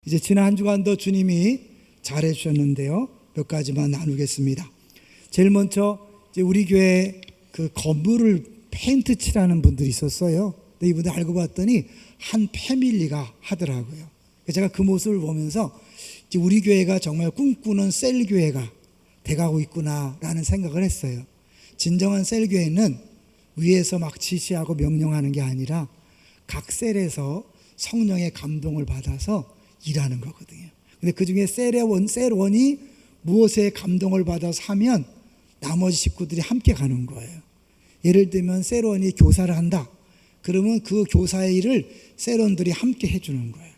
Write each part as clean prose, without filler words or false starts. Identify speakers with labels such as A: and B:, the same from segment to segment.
A: 이제 지난 한 주간도 주님이 잘해 주셨는데요. 몇 가지만 나누겠습니다. 제일 먼저 이제 우리 교회 그 건물을 페인트 칠하는 분들이 있었어요. 근데 이분들 알고 봤더니 한 패밀리가 하더라고요. 제가 그 모습을 보면서 이제 우리 교회가 정말 꿈꾸는 셀 교회가 돼가고 있구나라는 생각을 했어요. 진정한 셀 교회는 위에서 막 지시하고 명령하는 게 아니라 각 셀에서 성령의 감동을 받아서 일하는 거거든요. 근데 그 중에 셀원이 무엇에 감동을 받아서 하면 나머지 식구들이 함께 가는 거예요. 예를 들면 셀원이 교사를 한다. 그러면 그 교사의 일을 셀원들이 함께 해주는 거예요.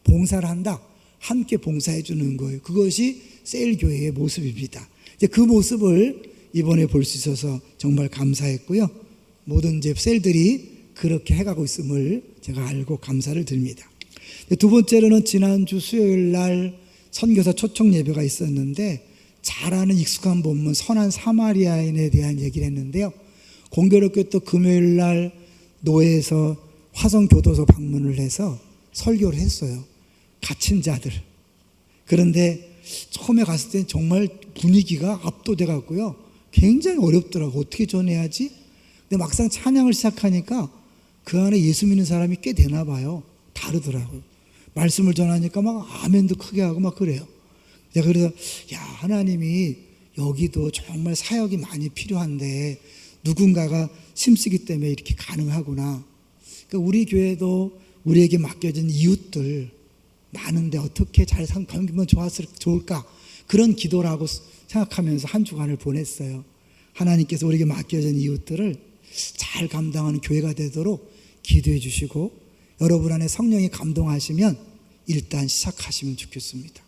A: 봉사를 한다. 함께 봉사해 주는 거예요. 그것이 셀교회의 모습입니다. 이제 그 모습을 이번에 볼 수 있어서 정말 감사했고요. 모든 이제 셀들이 그렇게 해가고 있음을 제가 알고 감사를 드립니다. 두 번째로는 지난주 수요일 날 선교사 초청 예배가 있었는데 잘 아는 익숙한 본문 선한 사마리아인에 대한 얘기를 했는데요. 공교롭게 또 금요일 날 노예에서 화성교도소 방문을 해서 설교를 했어요. 갇힌 자들. 그런데 처음에 갔을 때 정말 분위기가 압도돼 갖고요. 굉장히 어렵더라고. 어떻게 전해야지? 근데 막상 찬양을 시작하니까 그 안에 예수 믿는 사람이 꽤 되나 봐요. 다르더라고요. 말씀을 전하니까 막 아멘도 크게 하고 막 그래요. 내가 그래서 야, 하나님이 여기도 정말 사역이 많이 필요한데 누군가가 힘쓰기 때문에 이렇게 가능하구나. 그러니까 우리 교회도 우리에게 맡겨진 이웃들 많은데 어떻게 잘 섬기면 좋을까? 그런 기도라고 생각하면서 한 주간을 보냈어요. 하나님께서 우리에게 맡겨진 이웃들을 잘 감당하는 교회가 되도록 기도해 주시고 여러분 안에 성령이 감동하시면 일단 시작하시면 좋겠습니다.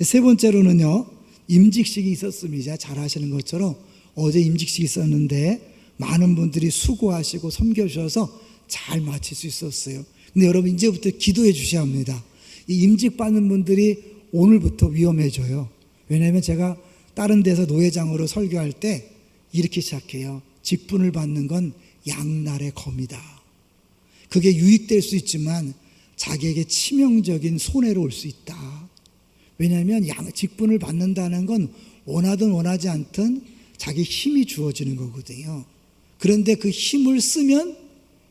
A: 세 번째로는요, 임직식이 있었습니다. 잘 아시는 것처럼 어제 임직식이 있었는데 많은 분들이 수고하시고 섬겨주셔서 잘 마칠 수 있었어요. 근데 여러분 이제부터 기도해 주셔야 합니다. 이 임직 받는 분들이 오늘부터 위험해져요. 왜냐하면 제가 다른 데서 노회장으로 설교할 때 이렇게 시작해요. 직분을 받는 건 양날의 검이다. 그게 유익될 수 있지만 자기에게 치명적인 손해로 올 수 있다. 왜냐하면 직분을 받는다는 건 원하든 원하지 않든 자기 힘이 주어지는 거거든요. 그런데 그 힘을 쓰면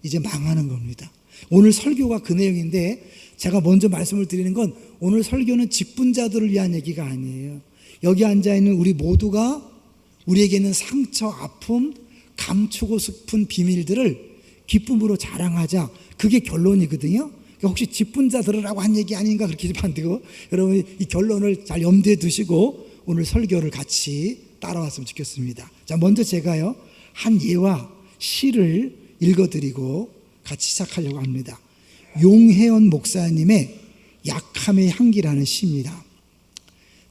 A: 이제 망하는 겁니다. 오늘 설교가 그 내용인데 제가 먼저 말씀을 드리는 건 오늘 설교는 직분자들을 위한 얘기가 아니에요. 여기 앉아있는 우리 모두가 우리에게는 상처, 아픔, 감추고 싶은 비밀들을 기쁨으로 자랑하자. 그게 결론이거든요. 그러니까 혹시 직분자 들으라고 한 얘기 아닌가 그렇게 만들고 여러분 이 결론을 잘 염두에 두시고 오늘 설교를 같이 따라왔으면 좋겠습니다. 자, 먼저 제가요 한 예와 시를 읽어드리고 같이 시작하려고 합니다. 용혜원 목사님의 약함의 향기라는 시입니다.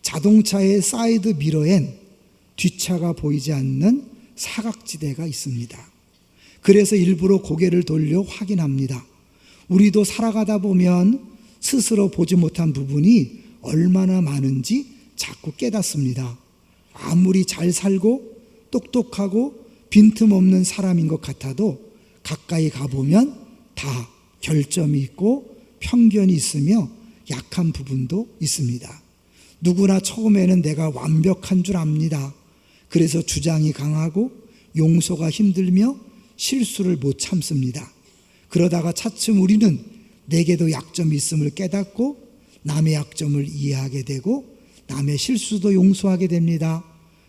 A: 자동차의 사이드 미러엔 뒷차가 보이지 않는 사각지대가 있습니다. 그래서 일부러 고개를 돌려 확인합니다. 우리도 살아가다 보면 스스로 보지 못한 부분이 얼마나 많은지 자꾸 깨닫습니다. 아무리 잘 살고 똑똑하고 빈틈없는 사람인 것 같아도 가까이 가보면 다 결점이 있고 편견이 있으며 약한 부분도 있습니다. 누구나 처음에는 내가 완벽한 줄 압니다. 그래서 주장이 강하고 용서가 힘들며 실수를 못 참습니다. 그러다가 차츰 우리는 내게도 약점이 있음을 깨닫고 남의 약점을 이해하게 되고 남의 실수도 용서하게 됩니다.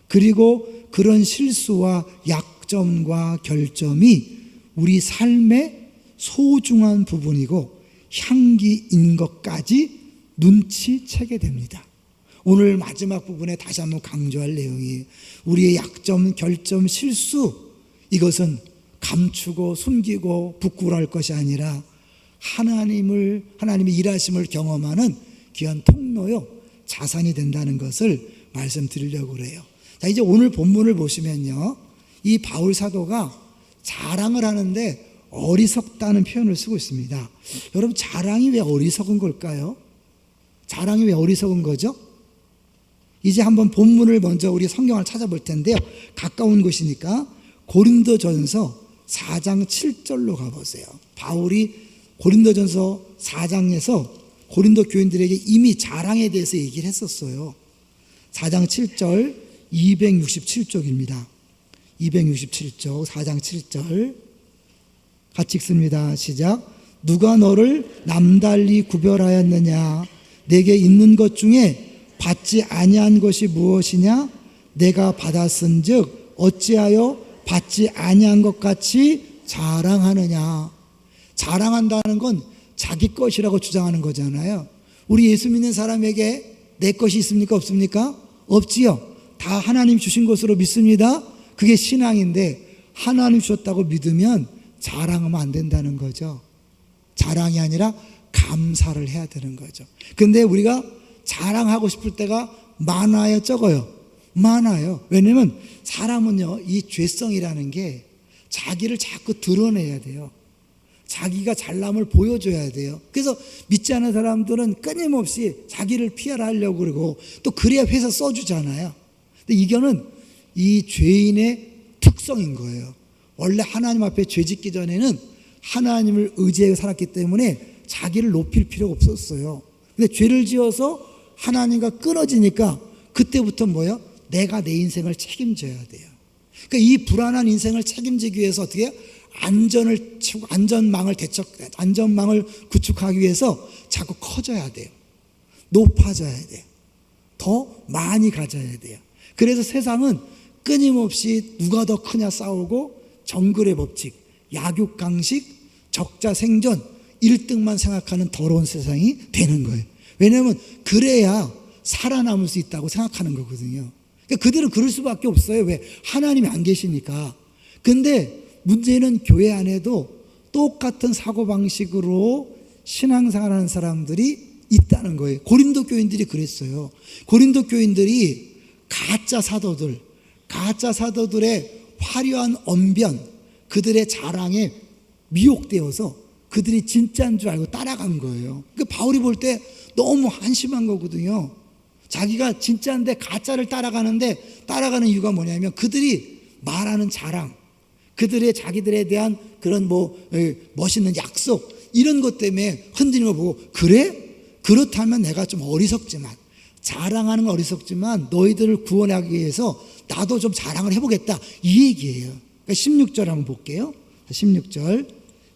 A: 그리고 그런 실수와 약점과 결점이 우리 삶의 소중한 부분이고 향기인 것까지 눈치채게 됩니다. 오늘 마지막 부분에 다시 한번 강조할 내용이 우리의 약점, 결점, 실수 이것은 감추고 숨기고 부끄러워할 것이 아니라 하나님의 일하심을 경험하는 귀한 통로요 자산이 된다는 것을 말씀드리려고 그래요. 자, 이제 오늘 본문을 보시면요, 이 바울 사도가 자랑을 하는데 어리석다는 표현을 쓰고 있습니다. 여러분 자랑이 왜 어리석은 걸까요? 자랑이 왜 어리석은 거죠? 이제 한번 본문을 먼저 우리 성경을 찾아볼 텐데요. 가까운 곳이니까 고린도전서 4장 7절로 가보세요. 바울이 고린도전서 4장에서 고린도 교인들에게 이미 자랑에 대해서 얘기를 했었어요. 4장 7절 267쪽입니다. 267쪽 4장 7절 같이 읽습니다. 시작. 누가 너를 남달리 구별하였느냐? 내게 있는 것 중에 받지 아니한 것이 무엇이냐? 내가 받았은즉 어찌하여 받지 아니한 것 같이 자랑하느냐? 자랑한다는 건 자기 것이라고 주장하는 거잖아요. 우리 예수 믿는 사람에게 내 것이 있습니까? 없습니까? 없지요. 다 하나님 주신 것으로 믿습니다. 그게 신앙인데 하나님 주셨다고 믿으면 자랑하면 안 된다는 거죠. 자랑이 아니라 감사를 해야 되는 거죠. 근데 우리가 자랑하고 싶을 때가 많아요, 적어요? 많아요. 왜냐면 사람은요, 이 죄성이라는 게 자기를 자꾸 드러내야 돼요. 자기가 잘남을 보여줘야 돼요. 그래서 믿지 않은 사람들은 끊임없이 자기를 피하려 하려고 그러고 또 그래야 회사 써주잖아요. 근데 이거는 이 죄인의 특성인 거예요. 원래 하나님 앞에 죄 짓기 전에는 하나님을 의지해 살았기 때문에 자기를 높일 필요가 없었어요. 근데 죄를 지어서 하나님과 끊어지니까 그때부터 뭐예요? 내가 내 인생을 책임져야 돼요. 그러니까 이 불안한 인생을 책임지기 위해서 어떻게 해요? 안전망을 구축하기 위해서 자꾸 커져야 돼요. 높아져야 돼요. 더 많이 가져야 돼요. 그래서 세상은 끊임없이 누가 더 크냐 싸우고 정글의 법칙, 약육강식, 적자 생존 1등만 생각하는 더러운 세상이 되는 거예요. 왜냐하면 그래야 살아남을 수 있다고 생각하는 거거든요. 그러니까 그들은 그럴 수밖에 없어요. 왜? 하나님이 안 계시니까. 근데 문제는 교회 안에도 똑같은 사고방식으로 신앙생활하는 사람들이 있다는 거예요. 고린도 교인들이 그랬어요. 고린도 교인들이 가짜 사도들의 화려한 언변, 그들의 자랑에 미혹되어서 그들이 진짜인 줄 알고 따라간 거예요. 그러니까 바울이 볼 때 너무 한심한 거거든요. 자기가 진짜인데 가짜를 따라가는 이유가 뭐냐면 그들이 말하는 자랑, 그들의 자기들에 대한 그런 멋있는 약속 이런 것 때문에 흔들리는 걸 보고 그래? 그렇다면 내가 좀 어리석지만 자랑하는 건 어리석지만 너희들을 구원하기 위해서 나도 좀 자랑을 해보겠다 이 얘기예요. 그러니까 16절 한번 볼게요. 16절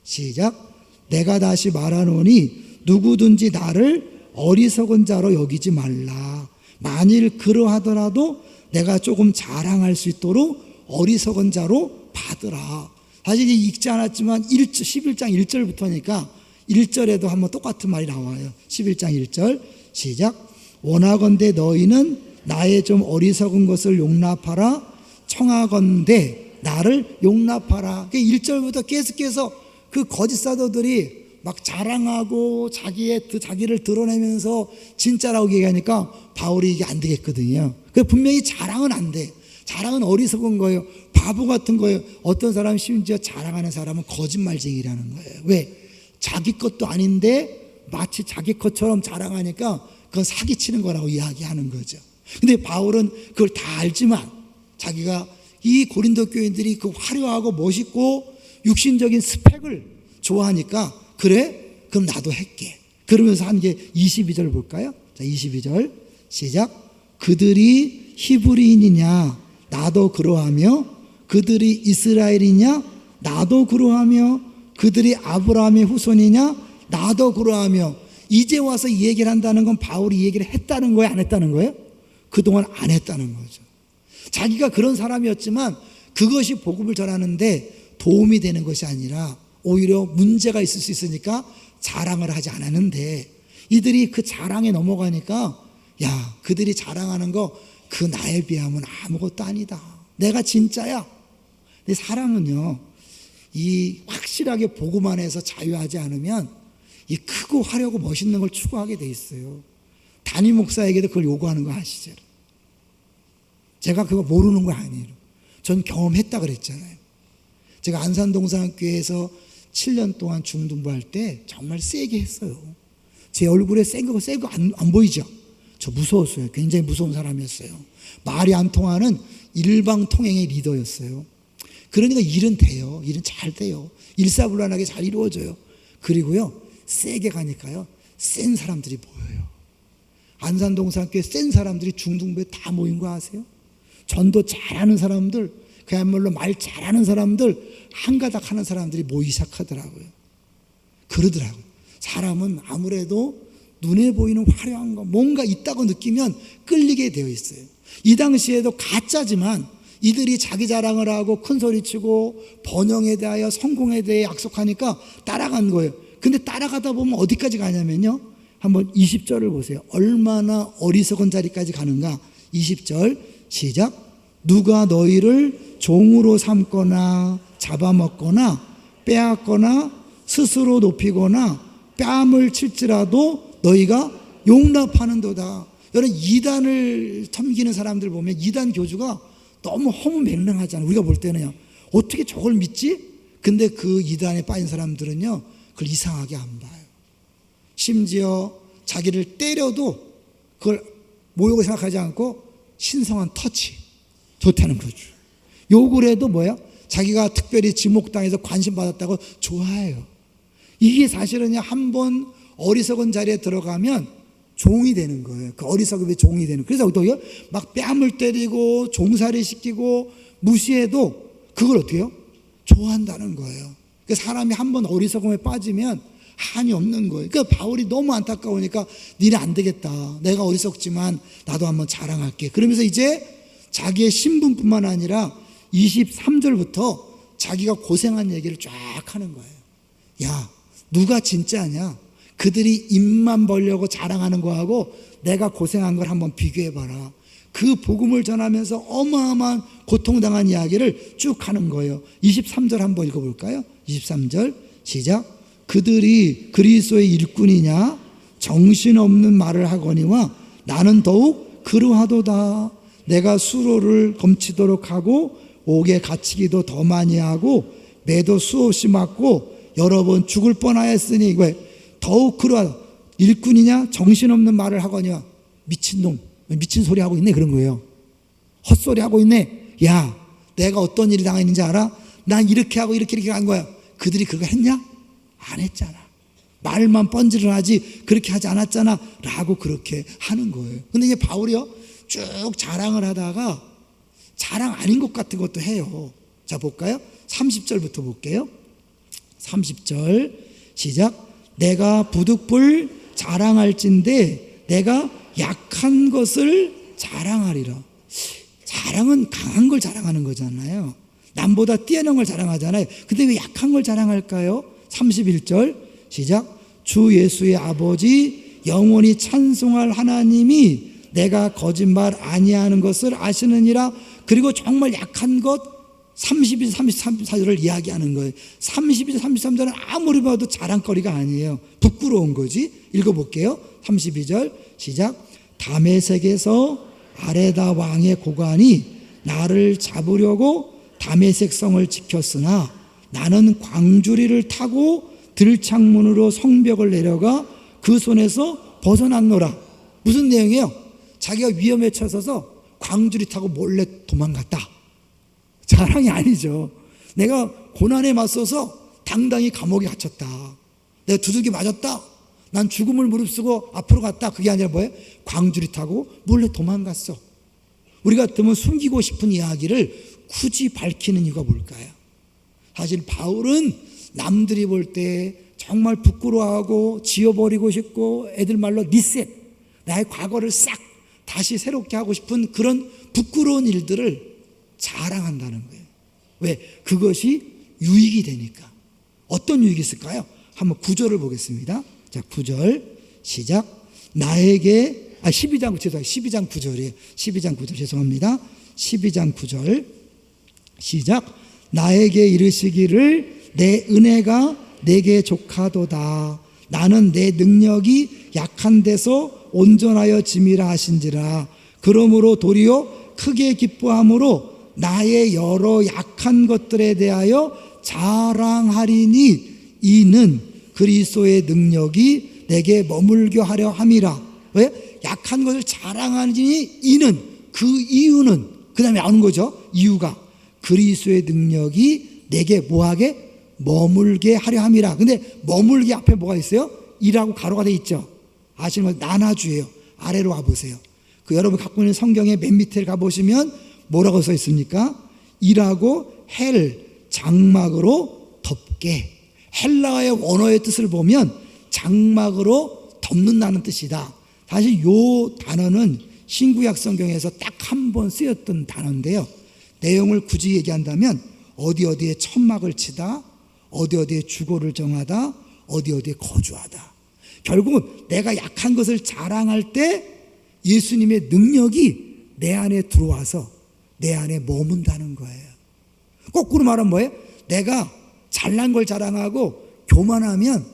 A: 시작. 내가 다시 말하노니 누구든지 나를 어리석은 자로 여기지 말라. 만일 그러하더라도 내가 조금 자랑할 수 있도록 어리석은 자로 받으라. 사실 읽지 않았지만 11장 1절부터니까 1절에도 한번 똑같은 말이 나와요. 11장 1절 시작. 원하건대 너희는 나의 좀 어리석은 것을 용납하라. 청하건대 나를 용납하라. 1절부터 계속해서 그 거짓 사도들이 막 자랑하고 자기를 드러내면서 진짜라고 얘기하니까 바울이 이게 안 되겠거든요. 분명히 자랑은 안 돼. 자랑은 어리석은 거예요. 바보 같은 거예요. 어떤 사람 심지어 자랑하는 사람은 거짓말쟁이라는 거예요. 왜? 자기 것도 아닌데 마치 자기 것처럼 자랑하니까 그건 사기치는 거라고 이야기하는 거죠. 근데 바울은 그걸 다 알지만 자기가 이 고린도 교인들이 그 화려하고 멋있고 육신적인 스펙을 좋아하니까 그래? 그럼 나도 할게. 그러면서 한 게 22절 볼까요? 자, 22절 시작. 그들이 히브리인이냐? 나도 그러하며 그들이 이스라엘이냐? 나도 그러하며 그들이 아브라함의 후손이냐? 나도 그러하며. 이제 와서 이 얘기를 한다는 건 바울이 이 얘기를 했다는 거예요? 안 했다는 거예요? 그동안 안 했다는 거죠. 자기가 그런 사람이었지만 그것이 복음을 전하는데 도움이 되는 것이 아니라 오히려 문제가 있을 수 있으니까 자랑을 하지 않았는데 이들이 그 자랑에 넘어가니까 야, 그들이 자랑하는 거 그 나에 비하면 아무것도 아니다. 내가 진짜야. 근데 사람은요, 이 확실하게 복음 안에서 자유하지 않으면 이 크고 화려하고 멋있는 걸 추구하게 돼 있어요. 담임 목사에게도 그걸 요구하는 거 아시죠? 제가 그거 모르는 거 아니에요. 전 경험했다 그랬잖아요. 제가 안산동산교회에서 7년 동안 중등부할 때 정말 세게 했어요. 제 얼굴에 센 거 안 보이죠? 저 무서웠어요. 굉장히 무서운 사람이었어요. 말이 안 통하는 일방통행의 리더였어요. 그러니까 일은 돼요. 일은 잘 돼요. 일사불란하게 잘 이루어져요. 그리고요, 세게 가니까요, 센 사람들이 모여요. 안산동산교회 센 사람들이 중등부에 다 모인 거 아세요? 전도 잘하는 사람들, 그야말로 말 잘하는 사람들, 한가닥 하는 사람들이 모이기 시작하더라고요. 그러더라고요. 사람은 아무래도 눈에 보이는 화려한 거, 뭔가 있다고 느끼면 끌리게 되어 있어요. 이 당시에도 가짜지만 이들이 자기 자랑을 하고 큰 소리치고 번영에 대하여 성공에 대해 약속하니까 따라간 거예요. 근데 따라가다 보면 어디까지 가냐면요, 한번 20절을 보세요. 얼마나 어리석은 자리까지 가는가. 20절 시작. 누가 너희를 종으로 삼거나 잡아먹거나 빼앗거나 스스로 높이거나 뺨을 칠지라도 너희가 용납하는도다. 여러분, 이단을 섬기는 사람들 보면 이단 교주가 너무 허무맹랑하잖아요. 우리가 볼 때는요, 어떻게 저걸 믿지? 근데 그 이단에 빠진 사람들은요, 그걸 이상하게 안 봐요. 심지어 자기를 때려도 그걸 모욕을 생각하지 않고 신성한 터치, 좋다는 거죠. 욕을 해도 뭐야? 자기가 특별히 지목당해서 관심받았다고 좋아해요. 이게 사실은 한번 어리석은 자리에 들어가면 종이 되는 거예요. 그 어리석음의 종이 되는. 그래서 어떻게 막 뺨을 때리고 종살이 시키고 무시해도 그걸 어떻게 해요? 좋아한다는 거예요. 그러니까 사람이 한번 어리석음에 빠지면 한이 없는 거예요. 그러니까 바울이 너무 안타까우니까 니네 안 되겠다. 내가 어리석지만 나도 한번 자랑할게. 그러면서 이제 자기의 신분뿐만 아니라 23절부터 자기가 고생한 얘기를 쫙 하는 거예요. 야, 누가 진짜냐? 그들이 입만 벌려고 자랑하는 거하고 내가 고생한 걸 한번 비교해봐라. 그 복음을 전하면서 어마어마한 고통당한 이야기를 쭉 하는 거예요. 23절 한번 읽어볼까요? 23절 시작. 그들이 그리스도의 일꾼이냐? 정신없는 말을 하거니와 나는 더욱 그러하도다. 내가 수로를 검치도록 하고 옥에 갇히기도 더 많이 하고 매도 수없이 맞고 여러 번 죽을 뻔하였으니 왜? 더욱 그러하다. 일꾼이냐? 정신없는 말을 하거니와 미친놈, 미친 소리 하고 있네, 그런 거예요. 헛소리 하고 있네. 야, 내가 어떤 일이 당했는지 알아? 난 이렇게 하고 이렇게 한 거야. 그들이 그거 했냐? 안 했잖아. 말만 번지를 하지 그렇게 하지 않았잖아 라고 그렇게 하는 거예요. 근데 이제 바울이요, 쭉 자랑을 하다가 자랑 아닌 것 같은 것도 해요. 자, 볼까요? 30절부터 볼게요. 30절 시작. 내가 부득불 자랑할진대 내가 약한 것을 자랑하리라. 자랑은 강한 걸 자랑하는 거잖아요. 남보다 뛰어난 걸 자랑하잖아요. 근데 왜 약한 걸 자랑할까요? 31절 시작. 주 예수의 아버지 영원히 찬송할 하나님이 내가 거짓말 아니하는 것을 아시느니라. 그리고 정말 약한 것 32절 33절을 이야기하는 거예요. 32절 33절은 아무리 봐도 자랑거리가 아니에요. 부끄러운 거지. 읽어볼게요. 32절 시작. 다메섹에서 아레다 왕의 고관이 나를 잡으려고 다메섹 성을 지켰으나 나는 광주리를 타고 들창문으로 성벽을 내려가 그 손에서 벗어났노라. 무슨 내용이에요? 자기가 위험에 처서서 광주리 타고 몰래 도망갔다. 자랑이 아니죠. 내가 고난에 맞서서 당당히 감옥에 갇혔다. 내가 두들기 맞았다. 난 죽음을 무릅쓰고 앞으로 갔다. 그게 아니라 뭐예요? 광주리 타고 몰래 도망갔어. 우리 같으면 숨기고 싶은 이야기를 굳이 밝히는 이유가 뭘까요? 사실 바울은 남들이 볼 때 정말 부끄러워하고 지워버리고 싶고 애들 말로 리셋, 나의 과거를 싹 다시 새롭게 하고 싶은 그런 부끄러운 일들을 자랑한다는 거예요. 왜? 그것이 유익이 되니까. 어떤 유익이 있을까요? 한번 9절을 보겠습니다. 자, 9절 시작. 나에게 12장 9절이에요. 12장 9절 죄송합니다. 12장 9절 시작. 나에게 이르시기를 내 은혜가 내게 족하도다. 나는 내 능력이 약한 데서 온전하여 짐이라 하신지라. 그러므로 도리어 크게 기뻐함으로 나의 여러 약한 것들에 대하여 자랑하리니 이는 그리스도의 능력이 내게 머물게 하려 함이라. 왜? 약한 것을 자랑하니 이는, 그 이유는, 그 다음에 나오는 거죠. 이유가 그리스도의 능력이 내게 뭐하게? 머물게 하려 함이라. 근데 머물게 앞에 뭐가 있어요? 이라고 가로가 돼 있죠. 아시는 거 나나주예요. 아래로 와보세요. 그 여러분 갖고 있는 성경의 맨 밑에 가보시면 뭐라고 써 있습니까? 이라고 헬 장막으로 덮게. 헬라어의 원어의 뜻을 보면 장막으로 덮는다는 뜻이다. 사실 요 단어는 신구약 성경에서 딱 한 번 쓰였던 단어인데요. 내용을 굳이 얘기한다면 어디에 천막을 치다, 어디에 주거를 정하다, 어디에 거주하다. 결국은 내가 약한 것을 자랑할 때 예수님의 능력이 내 안에 들어와서 내 안에 머문다는 거예요. 거꾸로 말하면 뭐예요? 내가 잘난 걸 자랑하고 교만하면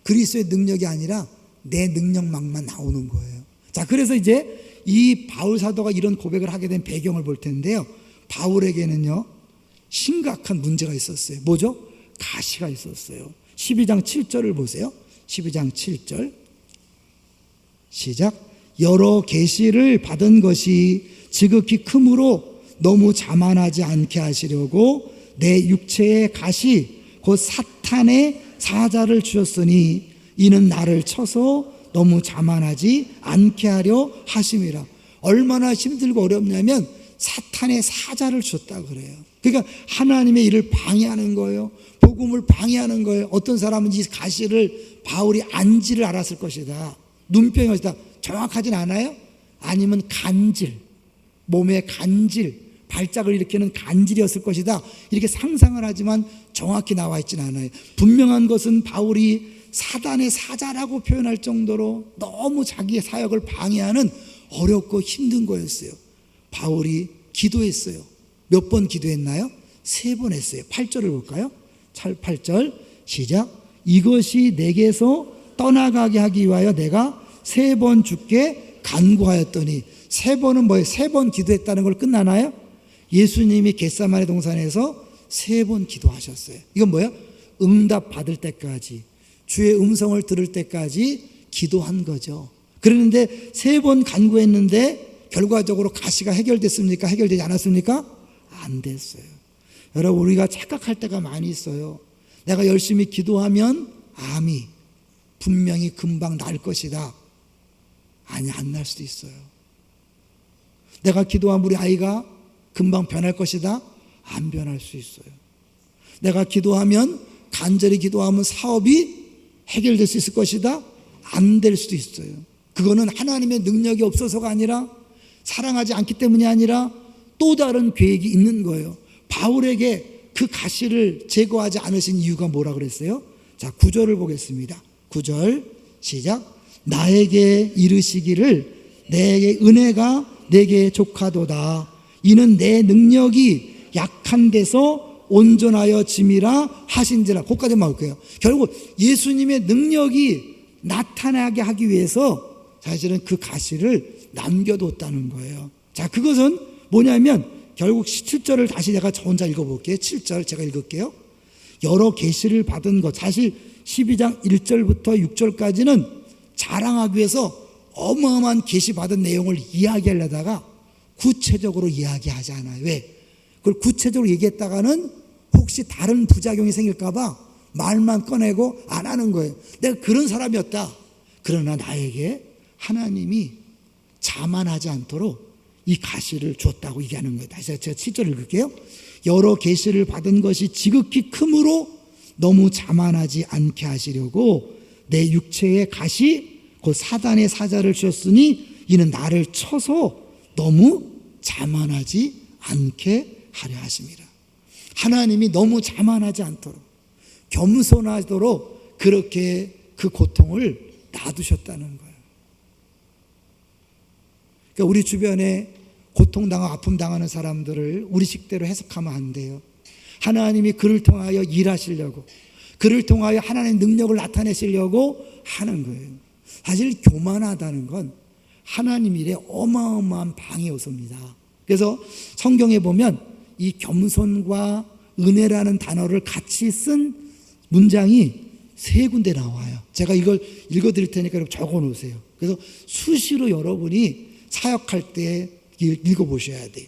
A: 그리스도의 능력이 아니라 내 능력만만 나오는 거예요. 자, 그래서 이제 이 바울 사도가 이런 고백을 하게 된 배경을 볼 텐데요. 바울에게는요, 심각한 문제가 있었어요. 뭐죠? 가시가 있었어요. 12장 7절을 보세요. 12장 7절 시작. 여러 계시를 받은 것이 지극히 크므로 너무 자만하지 않게 하시려고 내 육체의 가시 곧 사탄의 사자를 주셨으니 이는 나를 쳐서 너무 자만하지 않게 하려 하심이라. 얼마나 힘들고 어렵냐면 사탄의 사자를 줬다 그래요. 그러니까 하나님의 일을 방해하는 거예요. 복음을 방해하는 거예요. 어떤 사람은 이 가시를 바울이 안지를 알았을 것이다. 눈병이 것이다. 정확하진 않아요? 아니면 간질, 몸의 간질, 발작을 일으키는 간질이었을 것이다. 이렇게 상상을 하지만 정확히 나와 있지는 않아요. 분명한 것은 바울이 사단의 사자라고 표현할 정도로 너무 자기의 사역을 방해하는 어렵고 힘든 거였어요. 바울이 기도했어요. 몇 번 기도했나요? 3번 했어요. 8절을 볼까요? 8절 시작. 이것이 내게서 떠나가게 하기 위하여 내가 3번 주께 간구하였더니. 3번은 뭐예요? 3번 기도했다는 걸 끝나나요? 예수님이 겟세마네 동산에서 3번 기도하셨어요. 이건 뭐예요? 응답 받을 때까지, 주의 음성을 들을 때까지 기도한 거죠. 그랬는데 3번 간구했는데 결과적으로 가시가 해결됐습니까? 해결되지 않았습니까? 안 됐어요. 여러분, 우리가 착각할 때가 많이 있어요. 내가 열심히 기도하면 암이 분명히 금방 날 것이다. 아니, 안 날 수도 있어요. 내가 기도하면 우리 아이가 금방 변할 것이다. 안 변할 수 있어요. 내가 기도하면, 간절히 기도하면 사업이 해결될 수 있을 것이다. 안 될 수도 있어요. 그거는 하나님의 능력이 없어서가 아니라, 사랑하지 않기 때문이 아니라 또 다른 계획이 있는 거예요. 바울에게 그 가시를 제거하지 않으신 이유가 뭐라 그랬어요? 자, 9절을 보겠습니다. 9절 시작. 나에게 이르시기를 내게 은혜가 내게 족하도다. 이는 내 능력이 약한 데서 온전하여 짐이라 하신지라. 거기까지만 볼게요. 결국 예수님의 능력이 나타나게 하기 위해서 사실은 그 가시를 남겨뒀다는 거예요. 자, 그것은 뭐냐면 결국 7절을 다시 제가 저 혼자 읽어볼게요. 7절 제가 읽을게요. 여러 계시를 받은 것. 사실 12장 1절부터 6절까지는 자랑하기 위해서 어마어마한 계시 받은 내용을 이야기하려다가 구체적으로 이야기하지 않아요. 왜? 그걸 구체적으로 얘기했다가는 혹시 다른 부작용이 생길까봐 말만 꺼내고 안 하는 거예요. 내가 그런 사람이었다. 그러나 나에게 하나님이 자만하지 않도록 이 가시를 줬다고 얘기하는 거예요. 다시 제가 7절 읽을게요. 여러 계시를 받은 것이 지극히 크므로 너무 자만하지 않게 하시려고 내 육체의 가시 곧 사단의 사자를 주셨으니 이는 나를 쳐서 너무 자만하지 않게 하려 하심이라. 하나님이 너무 자만하지 않도록 겸손하도록 그렇게 그 고통을 놔두셨다는 거예요. 그러니까 우리 주변에 고통당하고 아픔당하는 사람들을 우리 식대로 해석하면 안 돼요. 하나님이 그를 통하여 일하시려고, 그를 통하여 하나님의 능력을 나타내시려고 하는 거예요. 사실 교만하다는 건 하나님 일에 어마어마한 방해 요소입니다. 그래서 성경에 보면 이 겸손과 은혜라는 단어를 같이 쓴 문장이 3군데 나와요. 제가 이걸 읽어드릴 테니까 적어 놓으세요. 그래서 수시로 여러분이 사역할 때 읽어보셔야 돼요.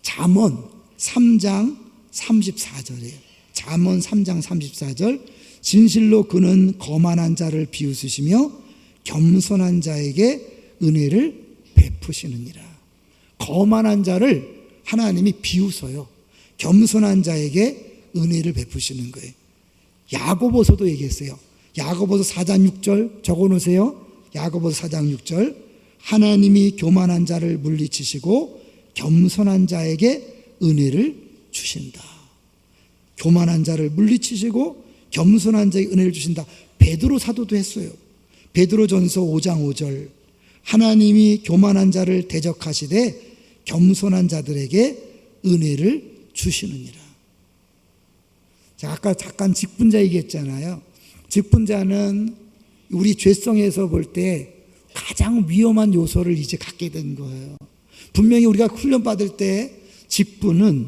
A: 잠언 3장 34절이에요. 잠언 3장 34절. 진실로 그는 거만한 자를 비웃으시며 겸손한 자에게 은혜를 베푸시느니라. 거만한 자를 하나님이 비웃어요. 겸손한 자에게 은혜를 베푸시는 거예요. 야고보서도 얘기했어요. 야고보서 4장 6절 적어놓으세요. 야고보서 4장 6절. 하나님이 교만한 자를 물리치시고 겸손한 자에게 은혜를 주신다. 교만한 자를 물리치시고 겸손한 자에게 은혜를 주신다. 베드로 사도도 했어요. 베드로전서 5장 5절. 하나님이 교만한 자를 대적하시되 겸손한 자들에게 은혜를 주시느니라. 자, 아까 잠깐 직분자 얘기했잖아요. 직분자는 우리 죄성에서 볼 때 가장 위험한 요소를 이제 갖게 된 거예요. 분명히 우리가 훈련 받을 때 직분은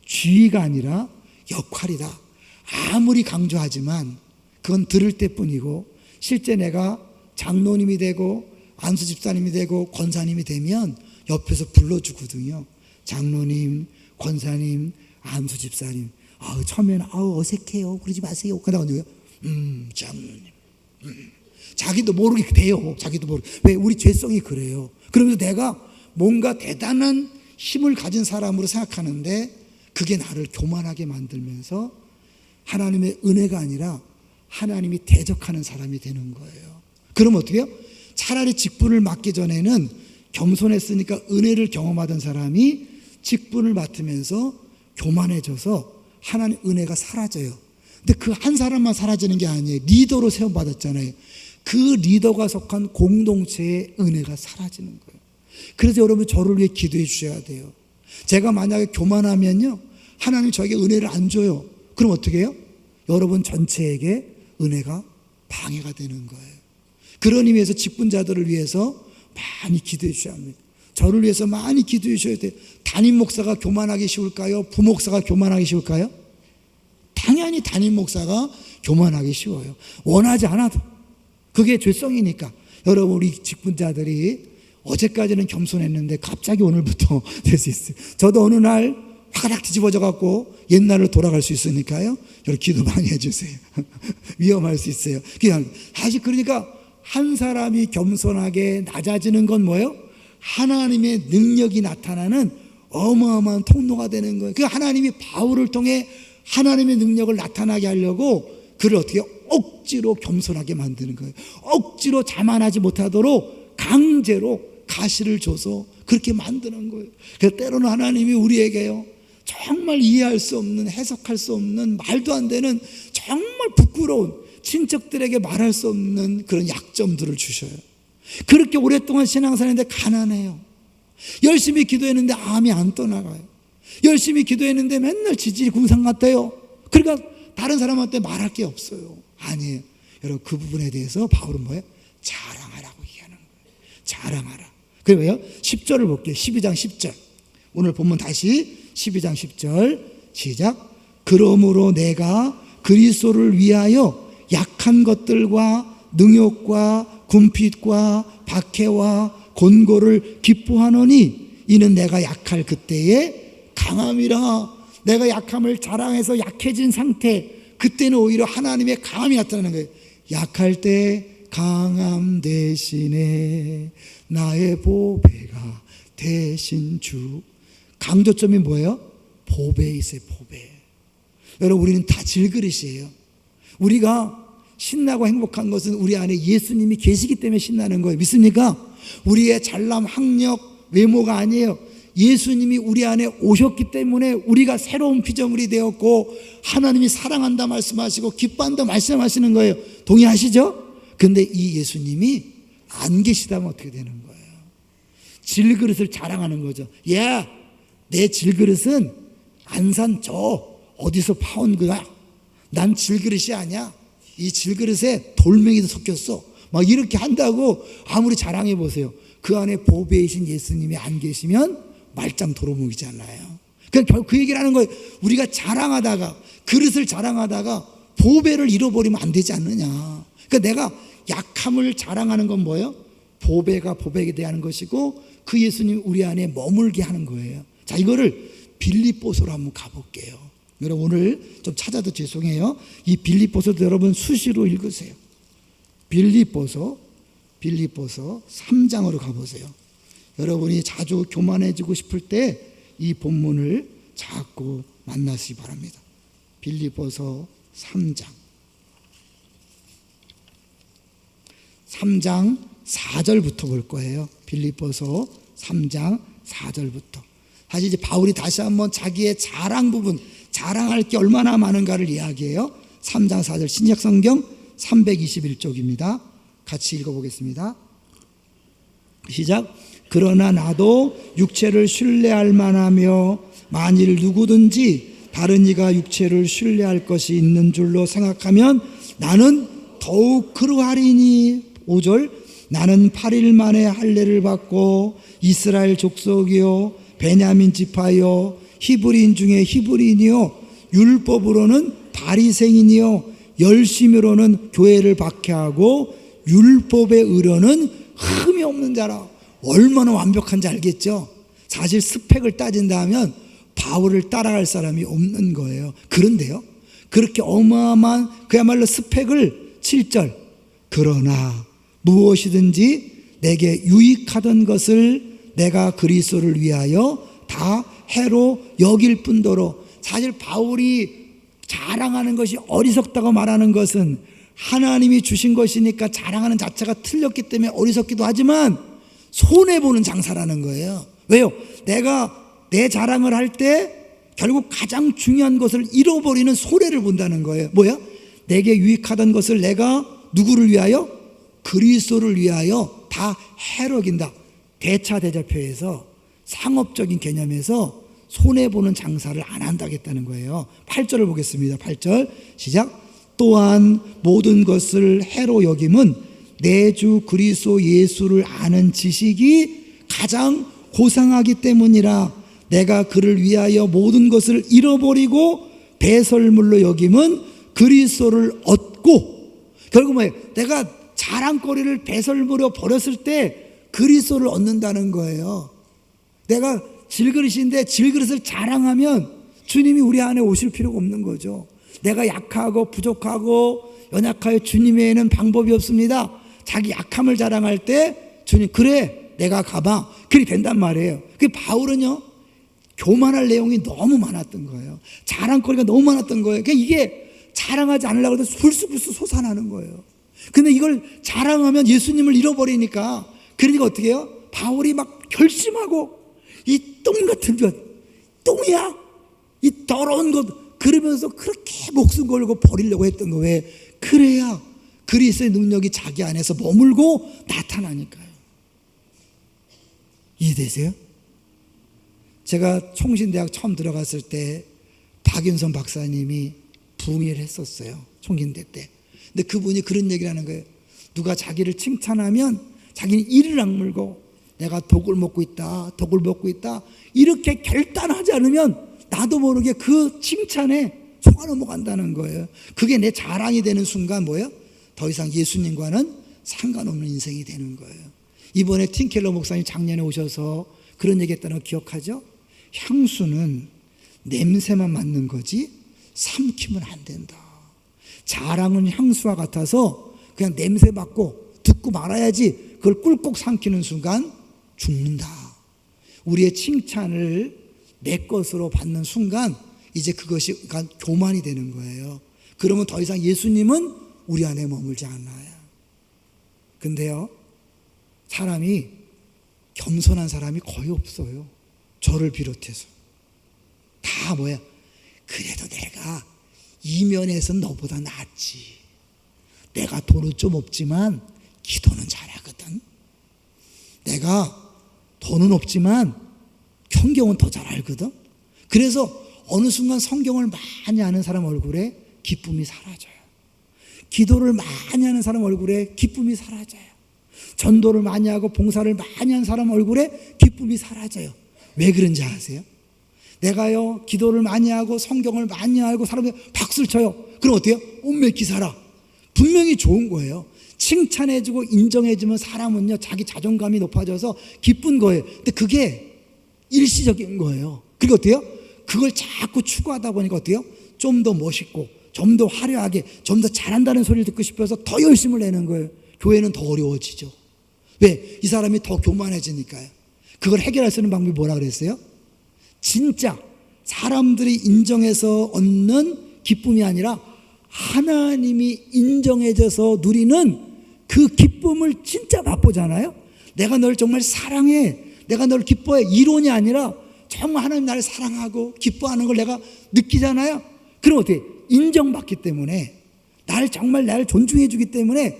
A: 지위가 아니라 역할이다. 아무리 강조하지만 그건 들을 때뿐이고, 실제 내가 장로님이 되고 안수 집사님이 되고 권사님이 되면 옆에서 불러주거든요. 장로님, 권사님, 안수 집사님. 처음에는 어색해요. 그러지 마세요. 그러다가 장로님. 자기도 모르게 돼요. 자기도 모르게. 왜? 우리 죄성이 그래요. 그러면서 내가 뭔가 대단한 힘을 가진 사람으로 생각하는데 그게 나를 교만하게 만들면서 하나님의 은혜가 아니라 하나님이 대적하는 사람이 되는 거예요. 그럼 어떻게 해요? 차라리 직분을 맡기 전에는 겸손했으니까 은혜를 경험하던 사람이 직분을 맡으면서 교만해져서 하나님 은혜가 사라져요. 근데 그 한 사람만 사라지는 게 아니에요. 리더로 세움받았잖아요. 그 리더가 속한 공동체의 은혜가 사라지는 거예요. 그래서 여러분 저를 위해 기도해 주셔야 돼요. 제가 만약에 교만하면요, 하나님 저에게 은혜를 안 줘요. 그럼 어떻게 해요? 여러분 전체에게 은혜가 방해가 되는 거예요. 그런 의미에서 직분자들을 위해서 많이 기도해 주셔야 합니다. 저를 위해서 많이 기도해 주셔야 돼요. 담임 목사가 교만하기 쉬울까요? 부목사가 교만하기 쉬울까요? 당연히 담임 목사가 교만하기 쉬워요. 원하지 않아도. 그게 죄성이니까. 여러분 우리 직분자들이 어제까지는 겸손했는데 갑자기 오늘부터 될 수 있어요. 저도 어느 날 화가닥 뒤집어져 갖고 옛날로 돌아갈 수 있으니까요. 여러분 기도 많이 해주세요. 위험할 수 있어요. 그냥 사실 그러니까 한 사람이 겸손하게 낮아지는 건 뭐예요? 하나님의 능력이 나타나는 어마어마한 통로가 되는 거예요. 그 하나님이 바울을 통해 하나님의 능력을 나타나게 하려고 그를 어떻게 억지로 겸손하게 만드는 거예요. 억지로 자만하지 못하도록 강제로 가시를 줘서 그렇게 만드는 거예요. 그래서 때로는 하나님이 우리에게요, 정말 이해할 수 없는, 해석할 수 없는, 말도 안 되는 정말 부끄러운, 친척들에게 말할 수 없는 그런 약점들을 주셔요. 그렇게 오랫동안 신앙생활했는데 가난해요. 열심히 기도했는데 암이 안 떠나가요. 열심히 기도했는데 맨날 지질이 궁상 같아요. 그러니까 다른 사람한테 말할 게 없어요. 아니에요. 여러분 그 부분에 대해서 바울은 뭐예요? 자랑하라고 얘기하는 거예요. 자랑하라. 그게 왜요? 10절을 볼게요. 12장 10절. 오늘 본문 다시 12장 10절 시작. 그러므로 내가 그리스도를 위하여 약한 것들과 능욕과 궁핍과 박해와 곤고를 기뻐하노니 이는 내가 약할 그때에 강함이라. 내가 약함을 자랑해서 약해진 상태, 그때는 오히려 하나님의 강함이 나타나는 거예요. 약할 때 강함 대신에 나의 보배가 대신 주. 강조점이 뭐예요? 보배에 있어요. 보배. 여러분 우리는 다 질그릇이에요. 우리가 신나고 행복한 것은 우리 안에 예수님이 계시기 때문에 신나는 거예요. 믿습니까? 우리의 잘남, 학력, 외모가 아니에요. 예수님이 우리 안에 오셨기 때문에 우리가 새로운 피조물이 되었고 하나님이 사랑한다 말씀하시고 기뻐한다 말씀하시는 거예요. 동의하시죠? 근데 이 예수님이 안 계시다면 어떻게 되는 거예요? 질그릇을 자랑하는 거죠. 야, 내 질그릇은 안산 저 어디서 파온 거야? 난 질그릇이 아니야. 이 질그릇에 돌멩이도 섞였어. 막 이렇게 한다고 아무리 자랑해 보세요. 그 안에 보배이신 예수님이 안 계시면 말짱 도루묵이잖아요. 그러니까 그 얘기를 하는 거예요. 우리가 자랑하다가, 그릇을 자랑하다가 보배를 잃어버리면 안 되지 않느냐. 그러니까 내가 약함을 자랑하는 건 뭐예요? 보배가 보배에 대한 것이고 그 예수님 우리 안에 머물게 하는 거예요. 자, 이거를 빌립보서로 한번 가볼게요. 여러분 오늘 좀 찾아도 죄송해요. 이 빌립보서도 여러분 수시로 읽으세요. 빌립보서
B: 빌립보서 3장으로 가보세요. 여러분이 자주 교만해지고 싶을 때 이 본문을 자꾸 만나시기 바랍니다. 빌립보서 3장 4절부터 볼 거예요. 빌립보서 3장 4절부터. 사실 이제 바울이 다시 한번 자기의 자랑 부분, 자랑할 게 얼마나 많은가를 이야기해요. 3장 4절 신약성경 321쪽입니다. 같이 읽어보겠습니다. 시작. 그러나 나도 육체를 신뢰할 만하며 만일 누구든지 다른 이가 육체를 신뢰할 것이 있는 줄로 생각하면 나는 더욱 그러하리니. 5절. 나는 8일 만에 할례를 받고 이스라엘 족속이요 베냐민 지파요 히브리인 중에 히브리인이요 율법으로는 바리새인이요 열심으로는 교회를 박해하고 율법의 의로는 흠이 없는 자라. 얼마나 완벽한지 알겠죠? 사실 스펙을 따진다면 바울을 따라갈 사람이 없는 거예요. 그런데요, 그렇게 어마어마한 그야말로 스펙을 7절. 그러나 무엇이든지 내게 유익하던 것을 내가 그리스도를 위하여 다 해로 여길 뿐더러. 사실 바울이 자랑하는 것이 어리석다고 말하는 것은 하나님이 주신 것이니까 자랑하는 자체가 틀렸기 때문에 어리석기도 하지만 손해보는 장사라는 거예요. 왜요? 내가 내 자랑을 할 때 결국 가장 중요한 것을 잃어버리는 손해를 본다는 거예요. 뭐야? 내게 유익하던 것을 내가 누구를 위하여? 그리스도를 위하여 다 해로긴다. 대차대자표에서 상업적인 개념에서 손해보는 장사를 안 한다겠다는 거예요. 8절을 보겠습니다. 8절 시작. 또한 모든 것을 해로 여김은 내 주 그리스도 예수를 아는 지식이 가장 고상하기 때문이라. 내가 그를 위하여 모든 것을 잃어버리고 배설물로 여김은 그리스도를 얻고. 결국 뭐예요? 내가 자랑거리를 배설물로 버렸을 때 그리스도를 얻는다는 거예요. 내가 질그릇인데 질그릇을 자랑하면 주님이 우리 안에 오실 필요가 없는 거죠. 내가 약하고 부족하고 연약하여 주님 외에는 방법이 없습니다. 자기 약함을 자랑할 때 주님 그래 내가 가봐. 그렇게 된단 말이에요. 그 바울은요 교만할 내용이 너무 많았던 거예요. 자랑거리가 너무 많았던 거예요. 그러니까 이게 자랑하지 않으려고 해도 불쑥불쑥 솟아나는 거예요. 근데 이걸 자랑하면 예수님을 잃어버리니까. 그러니까 어떻게 해요? 바울이 막 결심하고 이 똥 같은 것, 똥이야 이 더러운 것 그러면서 그렇게 목숨 걸고 버리려고 했던 거예요. 그래야 그리스도의 능력이 자기 안에서 머물고 나타나니까요. 이해되세요? 제가 총신대학 처음 들어갔을 때 박윤선 박사님이 부흥회를 했었어요. 총신대 때. 근데 그분이 그런 얘기를 하는 거예요. 누가 자기를 칭찬하면 자기는 이를 악물고 내가 독을 먹고 있다, 독을 먹고 있다 이렇게 결단하지 않으면 나도 모르게 그 칭찬에 속아 넘어간다는 거예요. 그게 내 자랑이 되는 순간 뭐예요? 더 이상 예수님과는 상관없는 인생이 되는 거예요. 이번에 팀켈러 목사님 작년에 오셔서 그런 얘기 했다는 거 기억하죠? 향수는 냄새만 맡는 거지 삼키면 안 된다. 자랑은 향수와 같아서 그냥 냄새 맡고 듣고 말아야지 그걸 꿀꺽 삼키는 순간 죽는다. 우리의 칭찬을 내 것으로 받는 순간 이제 그것이 교만이 되는 거예요. 그러면 더 이상 예수님은 우리 안에 머물지 않아요. 근데요 사람이 겸손한 사람이 거의 없어요. 저를 비롯해서 다 뭐야? 그래도 내가 이면에서는 너보다 낫지. 내가 돈은 좀 없지만 기도는 잘하거든. 내가 돈은 없지만 성경은 더 잘 알거든. 그래서 어느 순간 성경을 많이 아는 사람 얼굴에 기쁨이 사라져요. 기도를 많이 하는 사람 얼굴에 기쁨이 사라져요. 전도를 많이 하고 봉사를 많이 하는 사람 얼굴에 기쁨이 사라져요. 왜 그런지 아세요? 내가요 기도를 많이 하고 성경을 많이 알고 사람이 박수를 쳐요. 그럼 어때요? 온맥기 살아. 분명히 좋은 거예요. 칭찬해주고 인정해주면 사람은요 자기 자존감이 높아져서 기쁜 거예요. 근데 그게 일시적인 거예요. 그리고 어때요? 그걸 자꾸 추구하다 보니까 어때요? 좀 더 멋있고 좀 더 화려하게 좀 더 잘한다는 소리를 듣고 싶어서 더 열심을 내는 거예요. 교회는 더 어려워지죠. 왜? 이 사람이 더 교만해지니까요. 그걸 해결할 수 있는 방법이 뭐라 그랬어요? 진짜 사람들이 인정해서 얻는 기쁨이 아니라 하나님이 인정해줘서 누리는 그 기쁨을 진짜 맛보잖아요. 내가 널 정말 사랑해, 내가 널 기뻐해, 이론이 아니라 정말 하나님 나를 사랑하고 기뻐하는 걸 내가 느끼잖아요. 그럼 어떻게? 인정받기 때문에, 나를 존중해 주기 때문에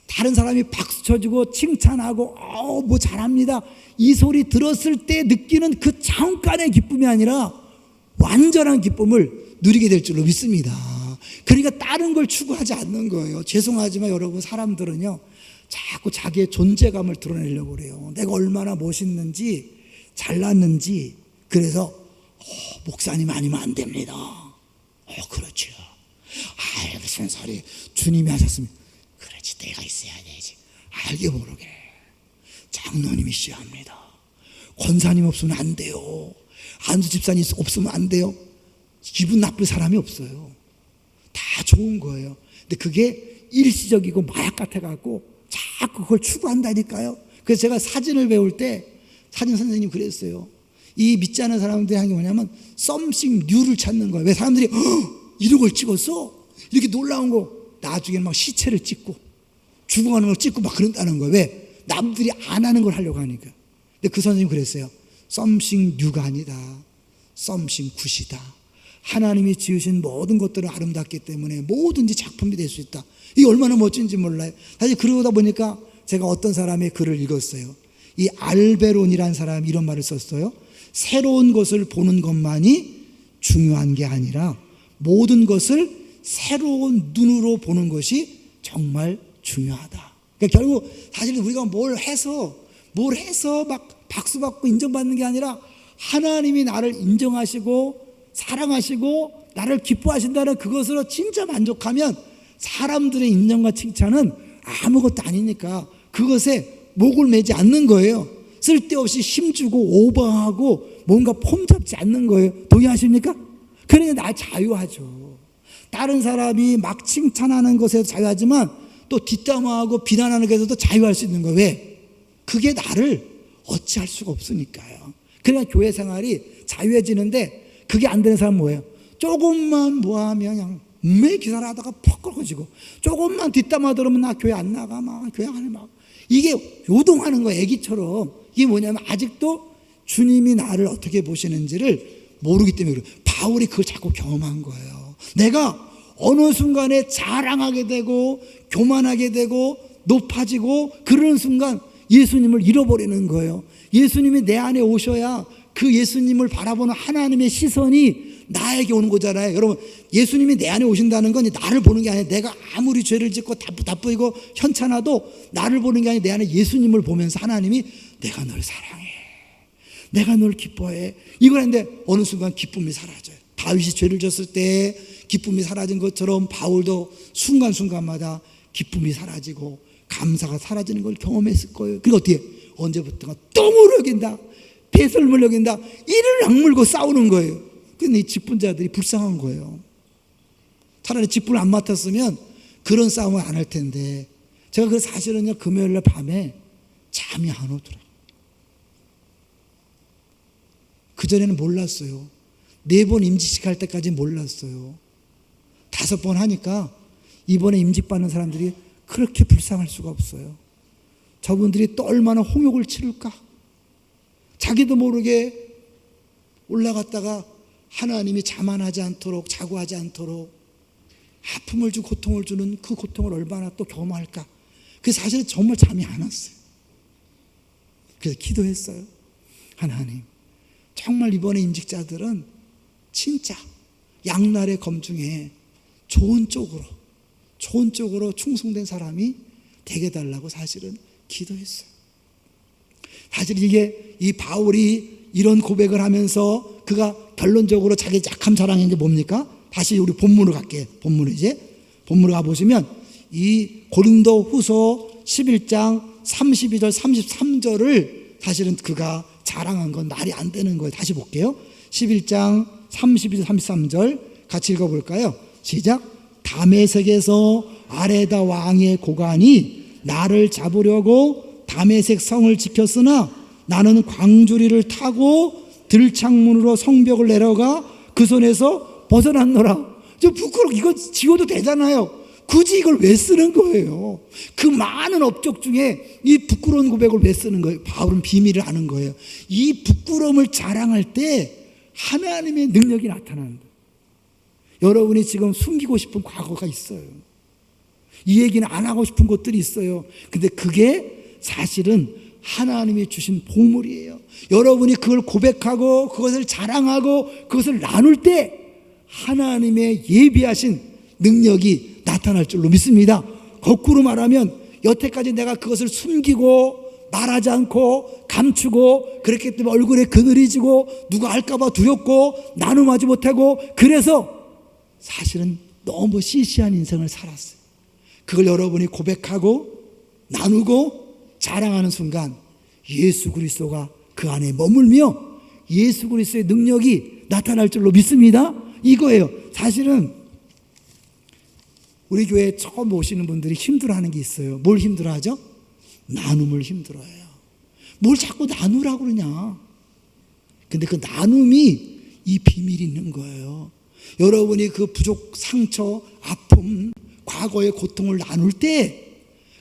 B: 다른 사람이 박수 쳐주고 칭찬하고 뭐 잘합니다, 이 소리 들었을 때 느끼는 그 잠깐의 기쁨이 아니라 완전한 기쁨을 누리게 될 줄로 믿습니다. 그러니까 다른 걸 추구하지 않는 거예요. 죄송하지만 여러분, 사람들은요 자꾸 자기의 존재감을 드러내려고 그래요. 내가 얼마나 멋있는지 잘났는지. 그래서 목사님 아니면 안 됩니다. 그렇죠. 무슨 소리, 주님이 하셨으면 그렇지, 내가 있어야 되지. 알게 모르게 장로님이셔야 합니다. 권사님 없으면 안 돼요. 안수 집사님 없으면 안 돼요. 기분 나쁠 사람이 없어요. 다 좋은 거예요. 근데 그게 일시적이고 마약 같아갖고 자꾸 그걸 추구한다니까요. 그래서 제가 사진을 배울 때 사진 선생님 그랬어요. 이 믿지 않는 사람들이 하는 게 뭐냐면 썸씽 뉴를 찾는 거예요. 왜? 사람들이 이런 걸 찍었어? 이렇게 놀라운 거. 나중에는 막 시체를 찍고 죽어가는 걸 찍고 막 그런다는 거예요. 왜? 남들이 안 하는 걸 하려고 하니까. 근데 그 선생님 그랬어요. 썸씽 뉴가 아니다, 썸씽 굿이다. 하나님이 지으신 모든 것들은 아름답기 때문에 뭐든지 작품이 될 수 있다. 이게 얼마나 멋진지 몰라요. 사실 그러다 보니까 제가 어떤 사람의 글을 읽었어요. 이 알베론이라는 사람이 이런 말을 썼어요. 새로운 것을 보는 것만이 중요한 게 아니라 모든 것을 새로운 눈으로 보는 것이 정말 중요하다. 그러니까 결국 사실 우리가 뭘 해서 막 박수 받고 인정받는 게 아니라 하나님이 나를 인정하시고 사랑하시고 나를 기뻐하신다는 그것으로 진짜 만족하면 사람들의 인정과 칭찬은 아무것도 아니니까 그것에 목을 매지 않는 거예요. 쓸데없이 힘주고 오버하고 뭔가 폼 잡지 않는 거예요. 동의하십니까? 그러니까 나 자유하죠. 다른 사람이 막 칭찬하는 것에도 자유하지만 또 뒷담화하고 비난하는 것에서도 자유할 수 있는 거예요. 왜? 그게 나를 어찌할 수가 없으니까요. 그러니까 교회 생활이 자유해지는데 그게 안 되는 사람은 뭐예요? 조금만 뭐하면 그냥 매 기사를 하다가 퍽 꺾어지고, 조금만 뒷담화 들으면 나 교회 안 나가, 막 교회 안에 막 이게 요동하는 거예요. 애기처럼. 이게 뭐냐면 아직도 주님이 나를 어떻게 보시는지를 모르기 때문에 그래요. 바울이 그걸 자꾸 경험한 거예요. 내가 어느 순간에 자랑하게 되고 교만하게 되고 높아지고 그러는 순간 예수님을 잃어버리는 거예요. 예수님이 내 안에 오셔야 그 예수님을 바라보는 하나님의 시선이 나에게 오는 거잖아요. 여러분, 예수님이 내 안에 오신다는 건 나를 보는 게 아니라 내가 아무리 죄를 짓고 나쁘고 현찮아도 나를 보는 게 아니라 내 안에 예수님을 보면서 하나님이 내가 널 사랑해, 내가 널 기뻐해, 이거는데 어느 순간 기쁨이 사라져요. 다윗이 죄를 졌을 때 기쁨이 사라진 것처럼 바울도 순간순간마다 기쁨이 사라지고 감사가 사라지는 걸 경험했을 거예요. 그리고 어떻게? 언제부턴가 똥을 먹인다, 배설물 먹인다, 이를 악물고 싸우는 거예요. 근데 이 직분자들이 불쌍한 거예요. 차라리 직분을 안 맡았으면 그런 싸움을 안 할 텐데. 제가 그 사실은요, 금요일날 밤에 잠이 안 오더라고요. 그전에는 몰랐어요. 4번 임직식 할 때까지 몰랐어요. 5번 하니까 이번에 임직 받는 사람들이 그렇게 불쌍할 수가 없어요. 저분들이 또 얼마나 홍역을 치를까? 자기도 모르게 올라갔다가 하나님이 자만하지 않도록, 자고하지 않도록 아픔을 주고 고통을 주는 그 고통을 얼마나 또 경험할까? 그래서 사실 정말 잠이 안 왔어요. 그래서 기도했어요. 하나님, 정말 이번에 임직자들은 진짜 양날의 검 중에 좋은 쪽으로 충성된 사람이 되게 달라고 사실은 기도했어요. 사실 이게 이 바울이 이런 고백을 하면서 그가 결론적으로 자기 약함 자랑한 게 뭡니까? 다시 우리 본문으로 갈게요. 본문으로 가보시면 이 고린도 후서 11장 32절 33절을 사실은 그가 자랑한 건 말이 안 되는 거예요. 다시 볼게요. 11장 32절 33절 같이 읽어볼까요? 시작. 다메섹에서 아레다 왕의 고관이 나를 잡으려고 다메섹 성을 지켰으나 나는 광주리를 타고 들창문으로 성벽을 내려가 그 손에서 벗어났노라. 저 부끄러워. 이거 지워도 되잖아요. 굳이 이걸 왜 쓰는 거예요? 그 많은 업적 중에 이 부끄러운 고백을 왜 쓰는 거예요? 바울은 비밀을 아는 거예요. 이 부끄러움을 자랑할 때 하나님의 능력이 나타난다. 여러분이 지금 숨기고 싶은 과거가 있어요. 이 얘기는 안 하고 싶은 것들이 있어요. 근데 그게 사실은 하나님이 주신 보물이에요. 여러분이 그걸 고백하고 그것을 자랑하고 그것을 나눌 때 하나님의 예비하신 능력이 나타날 줄로 믿습니다. 거꾸로 말하면 여태까지 내가 그것을 숨기고 말하지 않고 감추고 그렇기 때문에 얼굴에 그늘이 지고 누가 알까봐 두렵고 나눔하지 못하고 그래서 사실은 너무 시시한 인생을 살았어요. 그걸 여러분이 고백하고 나누고 자랑하는 순간 예수 그리스도가 그 안에 머물며 예수 그리스도의 능력이 나타날 줄로 믿습니다. 이거예요. 사실은 우리 교회에 처음 오시는 분들이 힘들어하는 게 있어요. 뭘 힘들어하죠? 나눔을 힘들어해요. 뭘 자꾸 나누라고 그러냐. 근데 그 나눔이 이 비밀이 있는 거예요. 여러분이 그 부족, 상처, 아픔, 과거의 고통을 나눌 때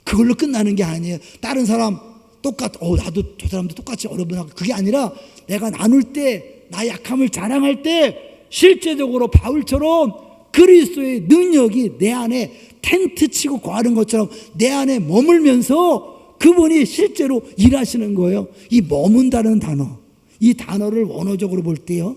B: 그걸로 끝나는 게 아니에요. 다른 사람 나도 저 사람도 똑같이 어려워하고 그게 아니라 내가 나눌 때, 나의 약함을 자랑할 때 실제적으로 바울처럼 그리스도의 능력이 내 안에 텐트 치고 거하는 것처럼 내 안에 머물면서 그분이 실제로 일하시는 거예요. 이 머문다는 단어, 이 단어를 원어적으로 볼 때요,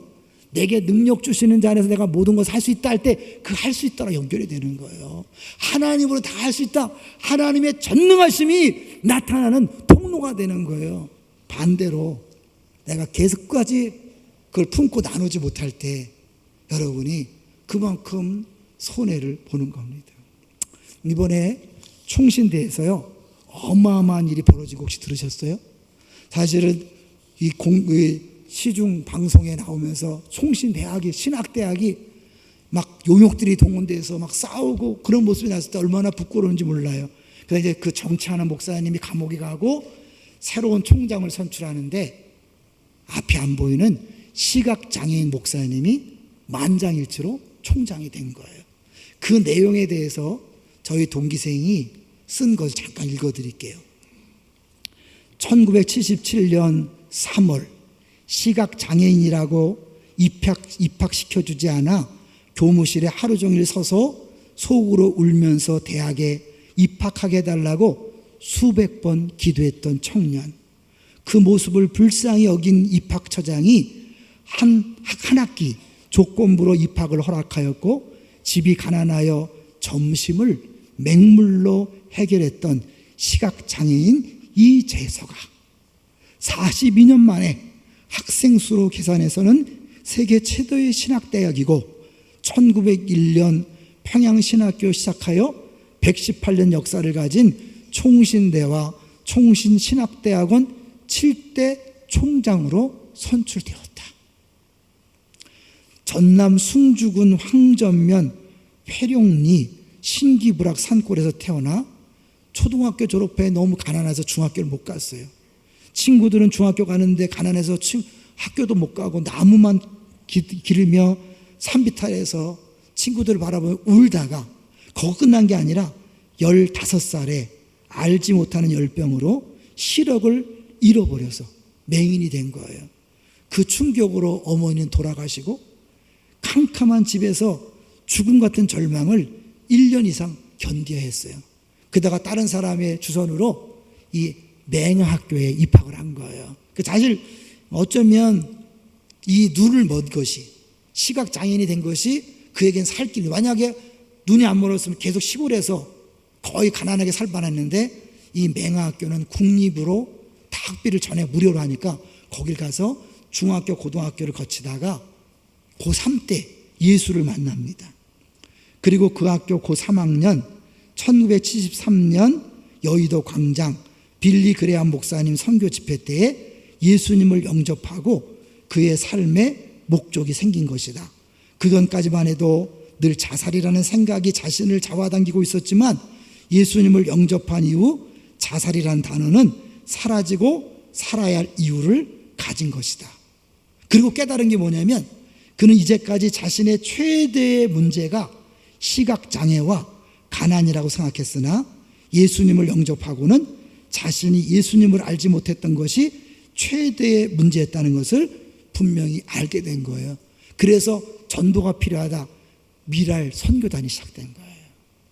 B: 내게 능력 주시는 자 안에서 내가 모든 것을 할 수 있다 할 때 그 할 수 있다로 연결이 되는 거예요. 하나님으로 다 할 수 있다. 하나님의 전능하심이 나타나는 통로가 되는 거예요. 반대로 내가 계속까지 그걸 품고 나누지 못할 때 여러분이 그만큼 손해를 보는 겁니다. 이번에 총신대에서요 어마어마한 일이 벌어지고 혹시 들으셨어요? 사실은 이 시중 방송에 나오면서 총신대학이 신학대학이 막 용역들이 동원돼서 막 싸우고 그런 모습이 났을 때 얼마나 부끄러운지 몰라요. 그래서 이제 그 정치하는 목사님이 감옥에 가고 새로운 총장을 선출하는데 앞이 안 보이는 시각장애인 목사님이 만장일치로 총장이 된 거예요. 그 내용에 대해서 저희 동기생이 쓴 것을 잠깐 읽어드릴게요. 1977년 3월 시각장애인이라고 입학시켜주지 않아 교무실에 하루 종일 서서 속으로 울면서 대학에 입학하게 해달라고 수백 번 기도했던 청년, 그 모습을 불쌍히 여긴 입학처장이 한 학기 조건부로 입학을 허락하였고 집이 가난하여 점심을 맹물로 해결했던 시각장애인 이재서가 42년 만에 학생 수로 계산해서는 세계 최대의 신학대학이고 1901년 평양신학교 시작하여 118년 역사를 가진 총신대와 총신신학대학원 7대 총장으로 선출되었다. 전남 숭주군 황전면 회룡리 신기불악 산골에서 태어나 초등학교 졸업해 너무 가난해서 중학교를 못 갔어요. 친구들은 중학교 가는데 가난해서 학교도 못 가고 나무만 기르며 산비탈에서 친구들을 바라보며 울다가 거기 끝난 게 아니라 15살에 알지 못하는 열병으로 시력을 잃어버려서 맹인이 된 거예요. 그 충격으로 어머니는 돌아가시고 캄캄한 집에서 죽음 같은 절망을 1년 이상 견뎌야 했어요. 그러다가 다른 사람의 주선으로 이 맹학교에 입학을 한 거예요. 사실 어쩌면 이 눈을 먼 것이, 시각장애인이 된 것이 그에겐 살 길이, 만약에 눈이 안 멀었으면 계속 시골에서 거의 가난하게 살 뻔했는데 이 맹학교는 국립으로 다 학비를 전에 무료로 하니까 거길 가서 중학교 고등학교를 거치다가 고3 때 예수를 만납니다. 그리고 그 학교 고3학년 1973년 여의도 광장 빌리 그레함 목사님 선교 집회 때에 예수님을 영접하고 그의 삶에 목적이 생긴 것이다. 그전까지만 해도 늘 자살이라는 생각이 자신을 잡아당기고 있었지만 예수님을 영접한 이후 자살이라는 단어는 사라지고 살아야 할 이유를 가진 것이다. 그리고 깨달은 게 뭐냐면 그는 이제까지 자신의 최대의 문제가 시각장애와 가난이라고 생각했으나 예수님을 영접하고는 자신이 예수님을 알지 못했던 것이 최대의 문제였다는 것을 분명히 알게 된 거예요. 그래서 전도가 필요하다. 미랄 선교단이 시작된 거예요.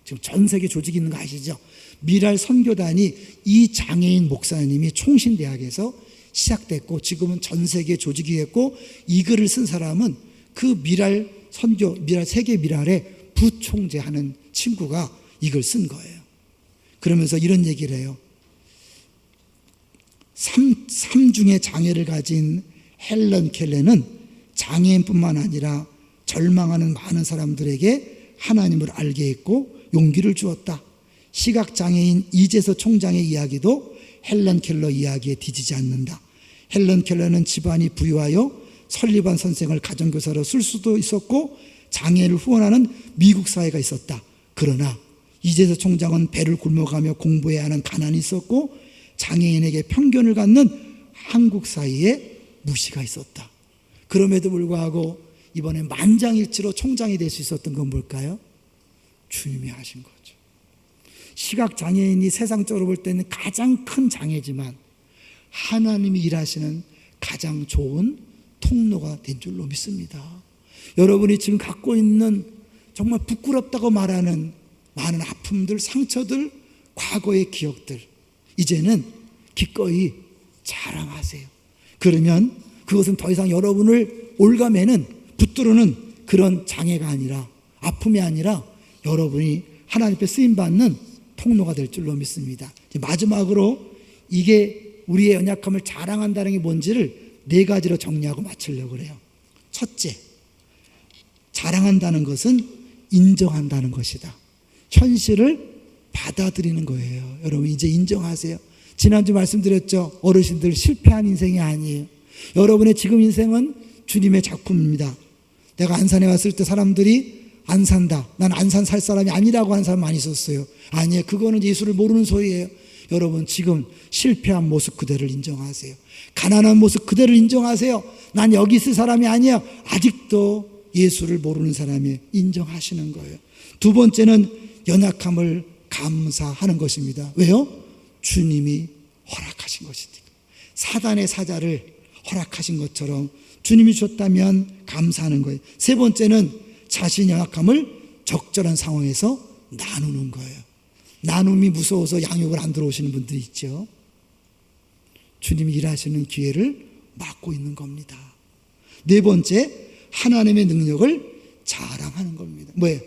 B: 지금 전 세계 조직이 있는 거 아시죠? 미랄 선교단이 이 장애인 목사님이 총신대학에서 시작됐고 지금은 전 세계 조직이 됐고 이 글을 쓴 사람은 그 미랄 선교, 미랄 세계 미랄의 부총재하는 친구가 이 글 쓴 거예요. 그러면서 이런 얘기를 해요. 삼중의 장애를 가진 헬런 켈레는 장애인뿐만 아니라 절망하는 많은 사람들에게 하나님을 알게 했고 용기를 주었다. 시각장애인 이재서 총장의 이야기도 헬런 켈러 이야기에 뒤지지 않는다. 헬런 켈러는 집안이 부유하여 설리반 선생을 가정교사로 쓸 수도 있었고 장애를 후원하는 미국 사회가 있었다. 그러나 이재서 총장은 배를 굶어가며 공부해야 하는 가난이 있었고 장애인에게 편견을 갖는 한국 사회에 무시가 있었다. 그럼에도 불구하고 이번에 만장일치로 총장이 될 수 있었던 건 뭘까요? 주님이 하신 거죠. 시각장애인이 세상적으로 볼 때는 가장 큰 장애지만 하나님이 일하시는 가장 좋은 통로가 된 줄로 믿습니다. 여러분이 지금 갖고 있는 정말 부끄럽다고 말하는 많은 아픔들, 상처들, 과거의 기억들 이제는 기꺼이 자랑하세요. 그러면 그것은 더 이상 여러분을 올가매는 붙들어는 그런 장애가 아니라 아픔이 아니라 여러분이 하나님 앞에 쓰임받는 통로가 될 줄로 믿습니다. 마지막으로 이게 우리의 연약함을 자랑한다는 게 뭔지를 4가지로 정리하고 마치려고 그래요. 첫째, 자랑한다는 것은 인정한다는 것이다. 현실을 받아들이는 거예요. 여러분 이제 인정하세요. 지난주 말씀드렸죠. 어르신들 실패한 인생이 아니에요. 여러분의 지금 인생은 주님의 작품입니다. 내가 안산에 왔을 때 사람들이 안 산다. 난 안산 살 사람이 아니라고 하는 사람 많이 있었어요. 아니에요. 그거는 예수를 모르는 소리예요. 여러분 지금 실패한 모습 그대를 인정하세요. 가난한 모습 그대를 인정하세요. 난 여기 있을 사람이 아니야. 아직도 예수를 모르는 사람이 인정하시는 거예요. 두 번째는 연약함을 감사하는 것입니다. 왜요? 주님이 허락하신 것이니까. 사단의 사자를 허락하신 것처럼 주님이 주셨다면 감사하는 거예요. 세 번째는 자신의 연약함을 적절한 상황에서 나누는 거예요. 나눔이 무서워서 양육을 안 들어오시는 분들이 있죠. 주님이 일하시는 기회를 막고 있는 겁니다. 네 번째, 하나님의 능력을 자랑하는 겁니다. 뭐예요?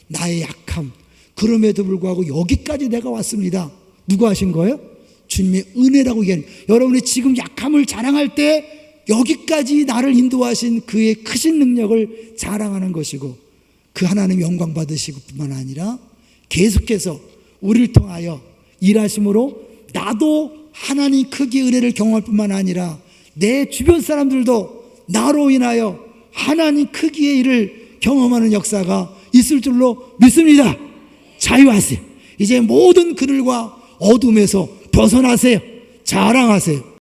B: 나의 약함. 그럼에도 불구하고 여기까지 내가 왔습니다. 누가 하신 거예요? 주님의 은혜라고 얘기하는 거예요. 여러분이 지금 약함을 자랑할 때 여기까지 나를 인도하신 그의 크신 능력을 자랑하는 것이고 그 하나님 영광 받으시고 뿐만 아니라 계속해서 우리를 통하여 일하심으로 나도 하나님 크기의 은혜를 경험할 뿐만 아니라 내 주변 사람들도 나로 인하여 하나님 크기의 일을 경험하는 역사가 있을 줄로 믿습니다. 자유하세요. 이제 모든 그늘과 어둠에서 벗어나세요. 자랑하세요.